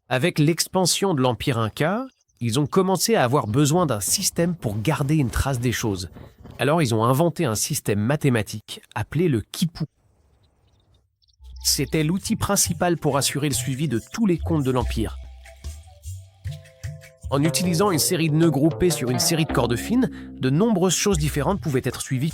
Avec l'expansion de l'Empire Inca, ils ont commencé à avoir besoin d'un système pour garder une trace des choses. Alors ils ont inventé un système mathématique appelé le quipu. C'était l'outil principal pour assurer le suivi de tous les comptes de l'Empire. En utilisant une série de nœuds groupés sur une série de cordes fines, de nombreuses choses différentes pouvaient être suivies.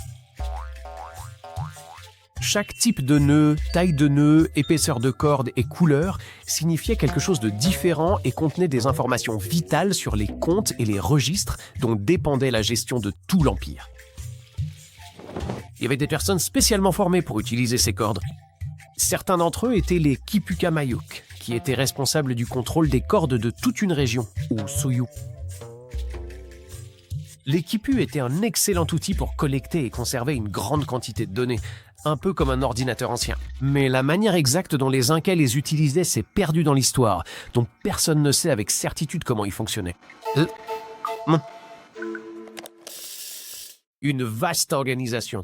Chaque type de nœud, taille de nœud, épaisseur de corde et couleur signifiait quelque chose de différent et contenait des informations vitales sur les comptes et les registres dont dépendait la gestion de tout l'Empire. Il y avait des personnes spécialement formées pour utiliser ces cordes. Certains d'entre eux étaient les Quipucamayuk, qui étaient responsables du contrôle des cordes de toute une région, ou Suyu. Les quipus étaient un excellent outil pour collecter et conserver une grande quantité de données, un peu comme un ordinateur ancien. Mais la manière exacte dont les Incas les utilisaient s'est perdue dans l'histoire, donc personne ne sait avec certitude comment ils fonctionnaient. Une vaste organisation.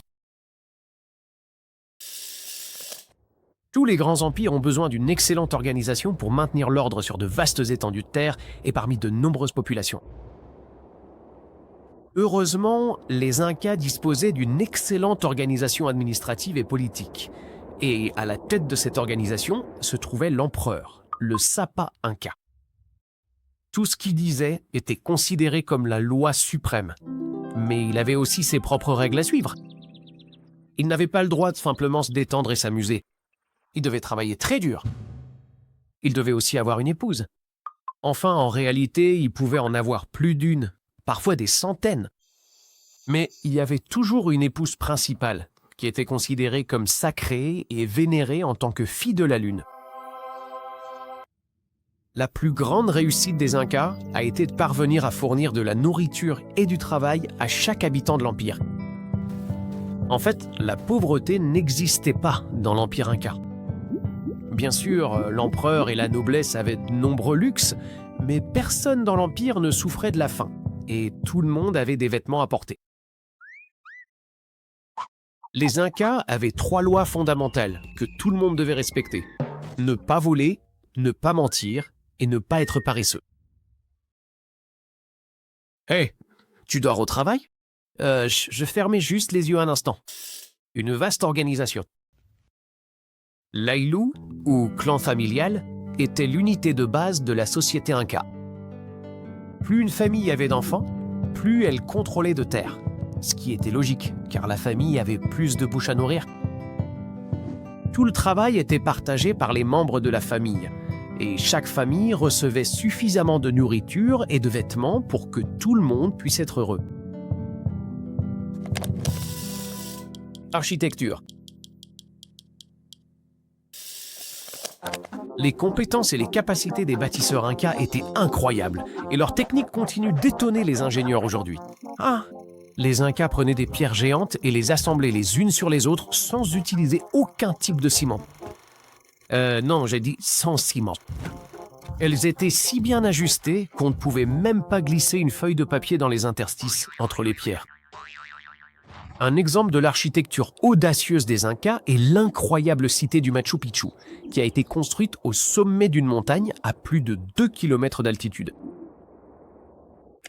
Tous les grands empires ont besoin d'une excellente organisation pour maintenir l'ordre sur de vastes étendues de terre et parmi de nombreuses populations. Heureusement, les Incas disposaient d'une excellente organisation administrative et politique. Et à la tête de cette organisation se trouvait l'empereur, le Sapa Inca. Tout ce qu'il disait était considéré comme la loi suprême. Mais il avait aussi ses propres règles à suivre. Il n'avait pas le droit de simplement se détendre et s'amuser. Il devait travailler très dur. Il devait aussi avoir une épouse. Enfin, en réalité, il pouvait en avoir plus d'une, parfois des centaines. Mais il y avait toujours une épouse principale, qui était considérée comme sacrée et vénérée en tant que fille de la lune. La plus grande réussite des Incas a été de parvenir à fournir de la nourriture et du travail à chaque habitant de l'Empire. En fait, la pauvreté n'existait pas dans l'Empire Inca. Bien sûr, l'empereur et la noblesse avaient de nombreux luxes, mais personne dans l'Empire ne souffrait de la faim, et tout le monde avait des vêtements à porter. Les Incas avaient 3 lois fondamentales que tout le monde devait respecter. Ne pas voler, ne pas mentir et ne pas être paresseux. Hé, tu dors au travail ? Je fermais juste les yeux un instant. Une vaste organisation. L'Aïlou, ou clan familial, était l'unité de base de la société Inca. Plus une famille avait d'enfants, plus elle contrôlait de terre. Ce qui était logique, car la famille avait plus de bouches à nourrir. Tout le travail était partagé par les membres de la famille, et chaque famille recevait suffisamment de nourriture et de vêtements pour que tout le monde puisse être heureux. Architecture. Les compétences et les capacités des bâtisseurs incas étaient incroyables, et leur technique continue d'étonner les ingénieurs aujourd'hui. Les Incas prenaient des pierres géantes et les assemblaient les unes sur les autres sans utiliser aucun type de ciment. Non, j'ai dit sans ciment. Elles étaient si bien ajustées qu'on ne pouvait même pas glisser une feuille de papier dans les interstices entre les pierres. Un exemple de l'architecture audacieuse des Incas est l'incroyable cité du Machu Picchu, qui a été construite au sommet d'une montagne à plus de 2 km d'altitude.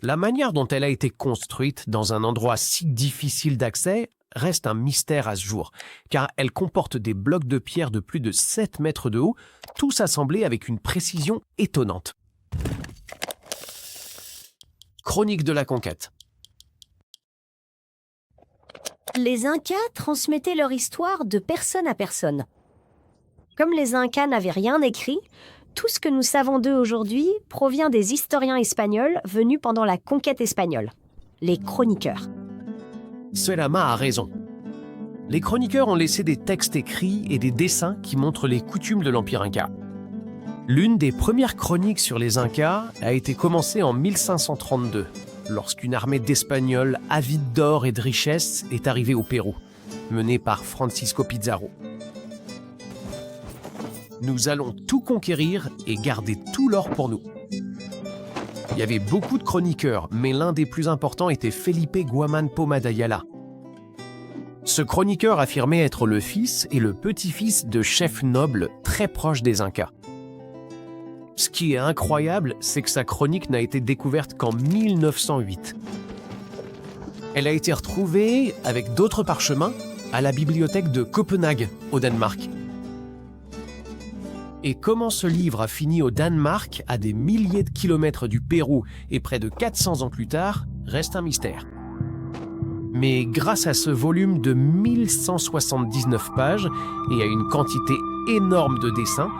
La manière dont elle a été construite dans un endroit si difficile d'accès reste un mystère à ce jour, car elle comporte des blocs de pierre de plus de 7 mètres de haut, tous assemblés avec une précision étonnante. Chronique de la conquête. Les Incas transmettaient leur histoire de personne à personne. Comme les Incas n'avaient rien écrit, tout ce que nous savons d'eux aujourd'hui provient des historiens espagnols venus pendant la conquête espagnole, les chroniqueurs. Selama a raison. Les chroniqueurs ont laissé des textes écrits et des dessins qui montrent les coutumes de l'Empire Inca. L'une des premières chroniques sur les Incas a été commencée en 1532, lorsqu'une armée d'Espagnols avides d'or et de richesses est arrivée au Pérou, menée par Francisco Pizarro. Nous allons tout conquérir et garder tout l'or pour nous. Il y avait beaucoup de chroniqueurs, mais l'un des plus importants était Felipe Guamán Poma d'Ayala. Ce chroniqueur affirmait être le fils et le petit-fils de chefs nobles très proches des Incas. Ce qui est incroyable, c'est que sa chronique n'a été découverte qu'en 1908. Elle a été retrouvée, avec d'autres parchemins, à la bibliothèque de Copenhague, au Danemark. Et comment ce livre a fini au Danemark, à des milliers de kilomètres du Pérou et près de 400 ans plus tard, reste un mystère. Mais grâce à ce volume de 1179 pages et à une quantité énorme de dessins,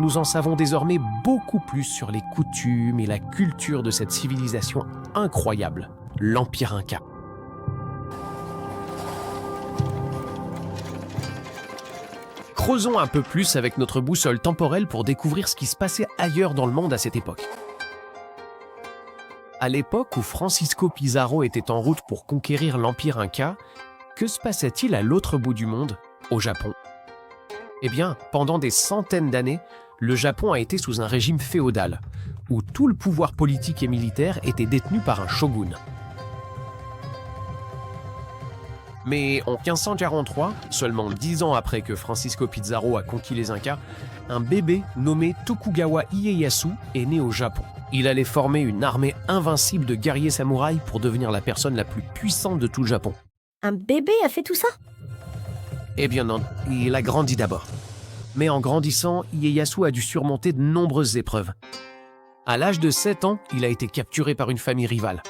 nous en savons désormais beaucoup plus sur les coutumes et la culture de cette civilisation incroyable, l'Empire Inca. Creusons un peu plus avec notre boussole temporelle pour découvrir ce qui se passait ailleurs dans le monde à cette époque. À l'époque où Francisco Pizarro était en route pour conquérir l'Empire Inca, que se passait-il à l'autre bout du monde, au Japon ? Eh bien, pendant des centaines d'années, le Japon a été sous un régime féodal, où tout le pouvoir politique et militaire était détenu par un shogun. Mais en 1543, seulement 10 ans après que Francisco Pizarro a conquis les Incas, un bébé nommé Tokugawa Ieyasu est né au Japon. Il allait former une armée invincible de guerriers samouraïs pour devenir la personne la plus puissante de tout le Japon. Un bébé a fait tout ça? Eh bien non, il a grandi d'abord. Mais en grandissant, Ieyasu a dû surmonter de nombreuses épreuves. À l'âge de 7 ans, il a été capturé par une famille rivale.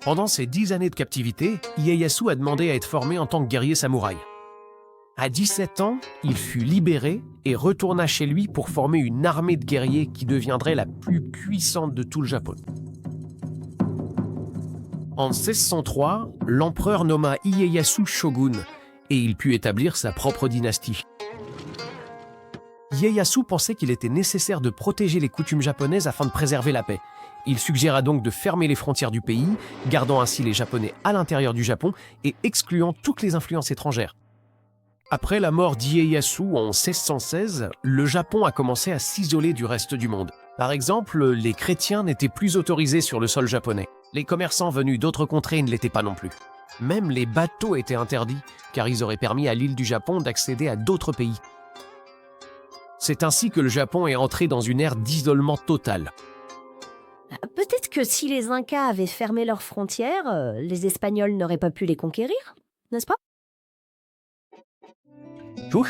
Pendant ces 10 années de captivité, Ieyasu a demandé à être formé en tant que guerrier samouraï. À 17 ans, il fut libéré et retourna chez lui pour former une armée de guerriers qui deviendrait la plus puissante de tout le Japon. En 1603, l'empereur nomma Ieyasu shogun et il put établir sa propre dynastie. Ieyasu pensait qu'il était nécessaire de protéger les coutumes japonaises afin de préserver la paix. Il suggéra donc de fermer les frontières du pays, gardant ainsi les Japonais à l'intérieur du Japon et excluant toutes les influences étrangères. Après la mort d'Ieyasu en 1616, le Japon a commencé à s'isoler du reste du monde. Par exemple, les chrétiens n'étaient plus autorisés sur le sol japonais. Les commerçants venus d'autres contrées ne l'étaient pas non plus. Même les bateaux étaient interdits, car ils auraient permis à l'île du Japon d'accéder à d'autres pays. C'est ainsi que le Japon est entré dans une ère d'isolement total. Peut-être que si les Incas avaient fermé leurs frontières, les Espagnols n'auraient pas pu les conquérir, n'est-ce pas? Ouh.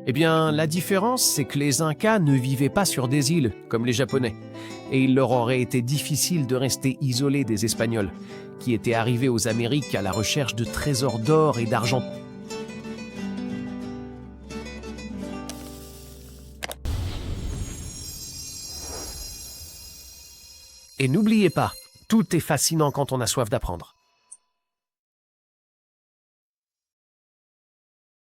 Eh bien, la différence, c'est que les Incas ne vivaient pas sur des îles, comme les Japonais. Et il leur aurait été difficile de rester isolés des Espagnols, qui étaient arrivés aux Amériques à la recherche de trésors d'or et d'argent. Et n'oubliez pas, tout est fascinant quand on a soif d'apprendre.